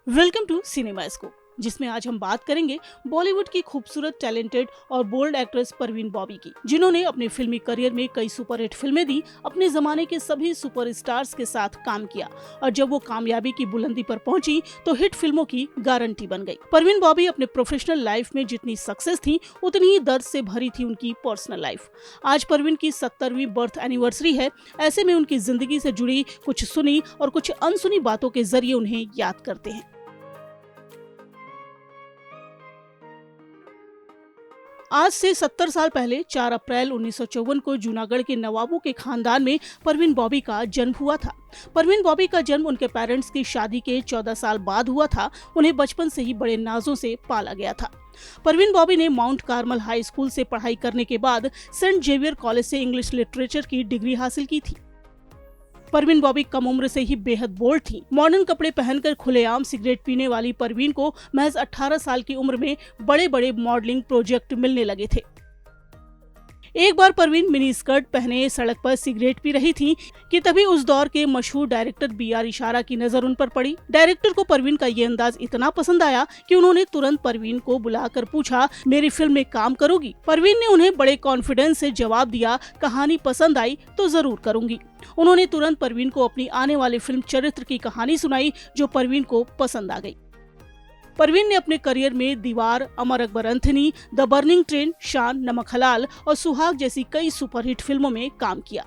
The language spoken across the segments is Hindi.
वेलकम टू सिनेमा स्कोप, जिसमें आज हम बात करेंगे बॉलीवुड की खूबसूरत, टैलेंटेड और बोल्ड एक्ट्रेस परवीन बॉबी की, जिन्होंने अपने फिल्मी करियर में कई सुपरहिट फिल्में दी, अपने जमाने के सभी सुपरस्टार्स के साथ काम किया और जब वो कामयाबी की बुलंदी पर पहुंची तो हिट फिल्मों की गारंटी बन गई। परवीन बॉबी अपने प्रोफेशनल लाइफ में जितनी सक्सेस थी, उतनी ही दर्द से भरी थी उनकी पर्सनल लाइफ। आज परवीन की 70वीं बर्थ एनिवर्सरी है। ऐसे में उनकी जिंदगी से जुड़ी कुछ सुनी और कुछ अनसुनी बातों के जरिए उन्हें याद करते हैं। आज से 70 साल पहले 4 अप्रैल 1954 को जूनागढ़ के नवाबों के खानदान में परवीन बॉबी का जन्म हुआ था। परवीन बॉबी का जन्म उनके पेरेंट्स की शादी के 14 साल बाद हुआ था। उन्हें बचपन से ही बड़े नाजों से पाला गया था। परवीन बॉबी ने माउंट कार्मल हाई स्कूल से पढ़ाई करने के बाद सेंट जेवियर कॉलेज से इंग्लिश लिटरेचर की डिग्री हासिल की थी। परवीन बॉबी कम उम्र से ही बेहद बोल्ड थी। मॉडर्न कपड़े पहनकर खुलेआम सिगरेट पीने वाली परवीन को महज 18 साल की उम्र में बड़े बड़े मॉडलिंग प्रोजेक्ट मिलने लगे थे। एक बार परवीन मिनी स्कर्ट पहने सड़क पर सिगरेट पी रही थी कि तभी उस दौर के मशहूर डायरेक्टर बी.आर. इशारा की नजर उन पर पड़ी। डायरेक्टर को परवीन का ये अंदाज इतना पसंद आया कि उन्होंने तुरंत परवीन को बुलाकर पूछा, मेरी फिल्म में काम करोगी? परवीन ने उन्हें बड़े कॉन्फिडेंस से जवाब दिया, कहानी पसंद आई तो जरूर करूंगी। उन्होंने तुरंत परवीन को अपनी आने वाली फिल्म चरित्र की कहानी सुनाई, जो परवीन को पसंद आ गई। परवीन ने अपने करियर में Deewar, Amar Akbar Anthony, the burning train, Shaan, Namak हलाल और सुहाग जैसी कई सुपरहिट फिल्मों में काम किया।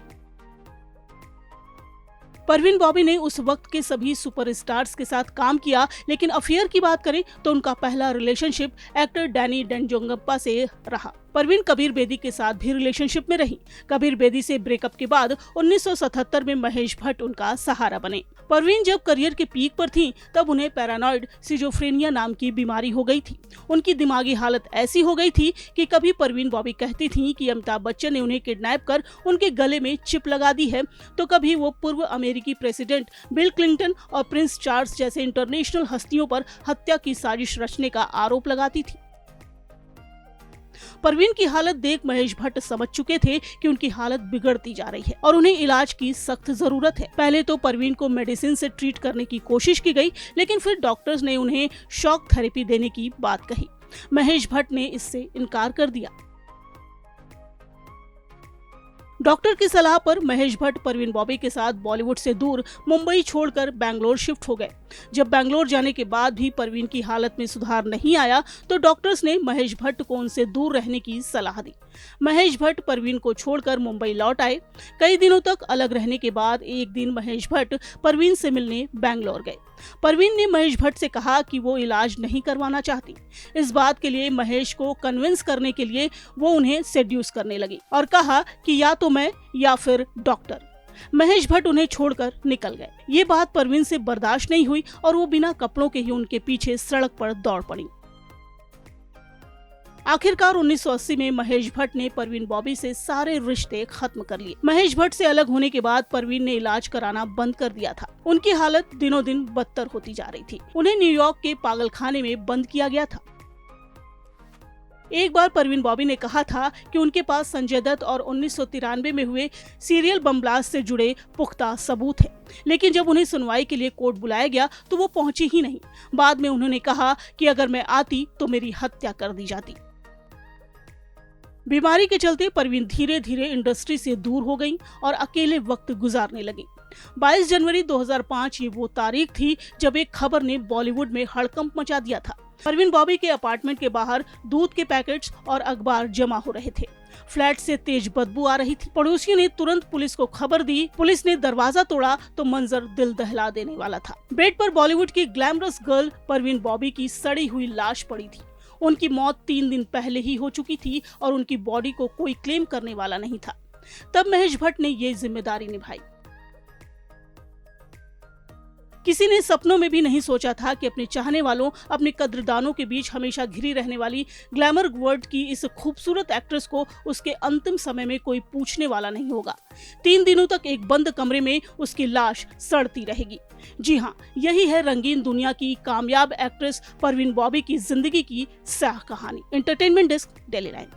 परवीन बॉबी ने उस वक्त के सभी सुपरस्टार्स के साथ काम किया, लेकिन अफेयर की बात करें तो उनका पहला रिलेशनशिप एक्टर डैनी डेंजोंगप्पा से रहा। परवीन कबीर बेदी के साथ भी रिलेशनशिप में रही। कबीर बेदी से ब्रेकअप के बाद 1977 में महेश भट्ट उनका सहारा बने। परवीन जब करियर के पीक पर थीं, तब उन्हें पैरानॉइड सिजोफ्रेनिया नाम की बीमारी हो गई थी। उनकी दिमागी हालत ऐसी हो गई थी कि कभी परवीन बॉबी कहती थीं कि अमिताभ बच्चन ने उन्हें किडनैप कर उनके गले में चिप लगा दी है, तो कभी वो पूर्व अमेरिकी प्रेसिडेंट बिल क्लिंटन और प्रिंस चार्ल्स जैसे इंटरनेशनल हस्तियों पर हत्या की साजिश रचने का आरोप लगाती थी। परवीन की हालत देख महेश भट्ट समझ चुके थे कि उनकी हालत बिगड़ती जा रही है और उन्हें इलाज की सख्त जरूरत है। पहले तो परवीन को मेडिसिन से ट्रीट करने की कोशिश की गई, लेकिन फिर डॉक्टर्स ने उन्हें शॉक थेरेपी देने की बात कही। महेश भट्ट ने इससे इनकार कर दिया। डॉक्टर की सलाह पर महेश भट्ट परवीन बॉबी के साथ बॉलीवुड से दूर मुंबई छोड़कर बैंगलोर शिफ्ट हो गए। जब बैंगलोर जाने के बाद भी परवीन की हालत में सुधार नहीं आया, तो डॉक्टर्स ने महेश भट्ट को उनसे दूर रहने की सलाह दी। महेश भट्ट परवीन को छोड़कर मुंबई लौट आए। कई दिनों तक अलग रहने के बाद एक दिन महेश भट्ट परवीन से मिलने बैंगलोर गए। परवीन ने महेश भट्ट से कहा कि वो इलाज नहीं करवाना चाहती। इस बात के लिए महेश को कन्विंस करने के लिए वो उन्हें सेड्यूस करने लगी और कहा कि या तो मैं या फिर डॉक्टर। महेश भट्ट उन्हें छोड़कर निकल गए। ये बात परवीन से बर्दाश्त नहीं हुई और वो बिना कपड़ों के ही उनके पीछे सड़क पर दौड़ पड़ी। आखिरकार 1980 में महेश भट्ट ने परवीन बॉबी से सारे रिश्ते खत्म कर लिए। महेश भट्ट से अलग होने के बाद परवीन ने इलाज कराना बंद कर दिया था। उनकी हालत दिनों दिन बदतर होती जा रही थी। उन्हें न्यूयॉर्क के पागलखाने में बंद किया गया था। एक बार परवीन बॉबी ने कहा था कि उनके पास संजय दत्त और 1993 में हुए सीरियल बम ब्लास्ट से जुड़े पुख्ता सबूत हैं, लेकिन जब उन्हें सुनवाई के लिए कोर्ट बुलाया गया तो वो पहुंची ही नहीं। बाद में उन्होंने कहा कि अगर मैं आती तो मेरी हत्या कर दी जाती। बीमारी के चलते परवीन धीरे धीरे इंडस्ट्री से दूर हो गईं और अकेले वक्त गुजारने लगी। 22 जनवरी 2005 ये वो तारीख थी जब एक खबर ने बॉलीवुड में हड़कंप मचा दिया था। परवीन बॉबी के अपार्टमेंट के बाहर दूध के पैकेट्स और अखबार जमा हो रहे थे। फ्लैट से तेज बदबू आ रही थी। पड़ोसियों ने तुरंत पुलिस को खबर दी। पुलिस ने दरवाजा तोड़ा तो मंजर दिल दहला देने वाला था। बेड पर बॉलीवुड की ग्लैमरस गर्ल परवीन बॉबी की सड़ी हुई लाश पड़ी थी। उनकी मौत 3 दिन पहले ही हो चुकी थी और उनकी बॉडी को कोई क्लेम करने वाला नहीं था। तब महेश भट्ट ने ये जिम्मेदारी निभाई। किसी ने सपनों में भी नहीं सोचा था कि अपने चाहने वालों, अपने कद्रदानों के बीच हमेशा घिरी रहने वाली ग्लैमर वर्ल्ड की इस खूबसूरत एक्ट्रेस को उसके अंतिम समय में कोई पूछने वाला नहीं होगा। 3 दिनों तक एक बंद कमरे में उसकी लाश सड़ती रहेगी। जी हाँ, यही है रंगीन दुनिया की कामयाब एक्ट्रेस परवीन बॉबी की जिंदगी की स्याह कहानी। Entertainment desk, daily line.